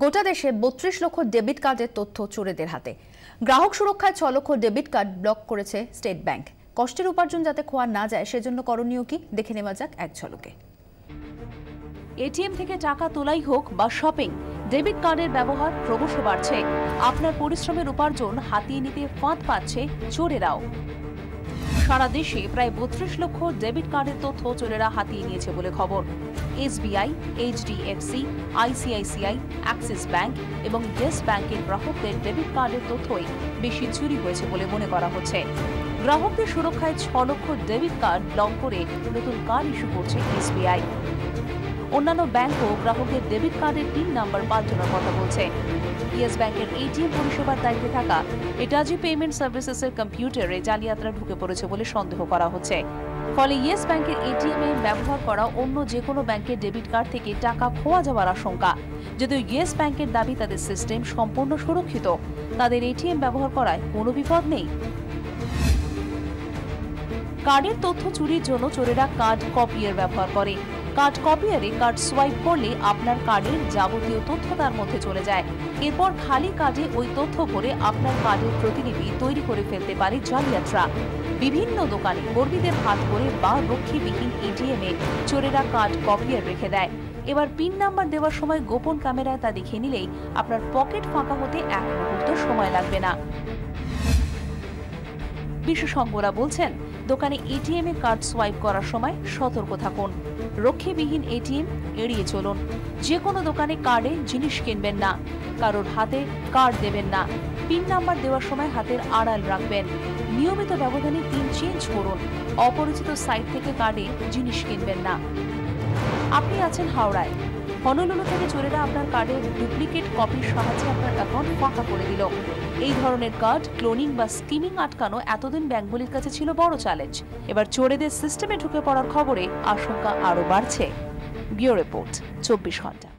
গোটা দেশে ৩২ লক্ষ ডেবিট কার্ডের তথ্য চোরেদের হাতে। গ্রাহক সুরক্ষায় ৬ লক্ষ ডেবিট কার্ড ব্লক করেছে স্টেট ব্যাংক। কষ্টের উপার্জন যাতে খোয়া না যায় সেজন্য করণীয় কি দেখে নেওয়া যাক এক ঝলকে। এটিএম থেকে টাকা তোলাই হোক বা শপিং, ডেবিট কার্ডের ব্যবহার ক্রমশ বাড়ছে। আপনার পরিশ্রমের উপার্জন হাতিয়ে নিতে ফাঁদ পাচ্ছে চোরেরাও। সারা দেশে প্রায় ৩২ লক্ষ ডেবিট কার্ডের তথ্য চোরেরা হাতিয়ে নিয়েছে বলে খবর। SBI, HDFC, ICICI, Axis bank এবং ইয়েস ব্যাংকের গ্রাহকদের ডেবিট কার্ডের তথ্যই বেশি চুরি হয়েছে বলে মনে করা হচ্ছে। গ্রাহকদের সুরক্ষায় ৬ লক্ষ ডেবিট কার্ড ব্লক করে নতুন কার্ড ইস্যু করছে এসবিআই। অন্যান্য ব্যাংকও গ্রাহকদের ডেবিট কার্ডের পিন নাম্বার পাল্টানোর কথা বলছে। ইয়েস ব্যাংকের এটিএম পরিষেবার দায়িত্বে থাকা এটাজি পেমেন্ট সার্ভিসেসের কম্পিউটারে জালিয়াতরা ঢুকে পড়েছে বলে সন্দেহ করা হচ্ছে। ফলে ইয়েস ব্যাংকের এটিএম এ ব্যবহার করা অন্য যে কোনো ব্যাংকের ডেবিট কার্ড থেকে টাকা খোয়া যাওয়ার আশঙ্কা। যদিও ইয়েস ব্যাংকের দাবি তাদের সিস্টেম সম্পূর্ণ সুরক্ষিত, তাদের এটিএম ব্যবহার করায় কোনো বিপদ নেই। কার্ডের তথ্য চুরির জন্য চোরেরা কার্ড কপিয়ার ব্যবহার করে। কার্ড কপিয়ারে কার্ড সোয়াইপ করলে আপনার কার্ডের যাবতীয় তথ্য তার মধ্যে চলে যায়। এরপর খালি কার্ডে ওই তথ্য ভরে আপনার কার্ডের প্রতিলিপি তৈরি করে ফেলতে পারে জালিয়াতরা। বিভিন্ন দোকানে কর্মীদের হাত করে বা রক্ষীবিহীন এটিএমে চোরেরা কার্ড কপিয়ার রেখে দেয়। এবার পিন নাম্বার দেওয়ার সময় গোপন ক্যামেরায় তা দেখে নিলেই আপনার পকেট ফাঁকা হতে এক মুহূর্ত সময় লাগবে না। বিশেষজ্ঞরা বলছেন, দোকানে এটিএম এ কার্ড সোয়াইপ করার সময় সতর্ক থাকুন। রক্ষীবিহীন এটিএম এড়িয়ে চলুন। যে কোনো দোকানে কার্ডে জিনিস কিনবেন না। কারোর হাতে কার্ড দেবেন না। পিন নাম্বার দেওয়ার সময় হাতের আড়াল রাখবেন। নিয়মিত ব্যবধানে পিন চেঞ্জ করুন। অপরিচিত সাইট থেকে কার্ডে জিনিস কিনবেন না। আপনি আছেন হাওড়ায়, হনলুলু থেকে চোরেরা আপনার কার্ডের ডুপ্লিকেট কপির সাহায্যে আপনার অ্যাকাউন্ট ফাঁকা করে দিল। এই ধরনের কার্ড ক্লোনিং বা স্কিমিং আটকানো এতদিন ব্যাংকগুলির কাছে ছিল বড় চ্যালেঞ্জ। এবার চোরেদের সিস্টেমে ঢুকে পড়ার খবরে আশঙ্কা আরও বাড়ছে। ব্যুরো রিপোর্ট, ২৪ ঘন্টা।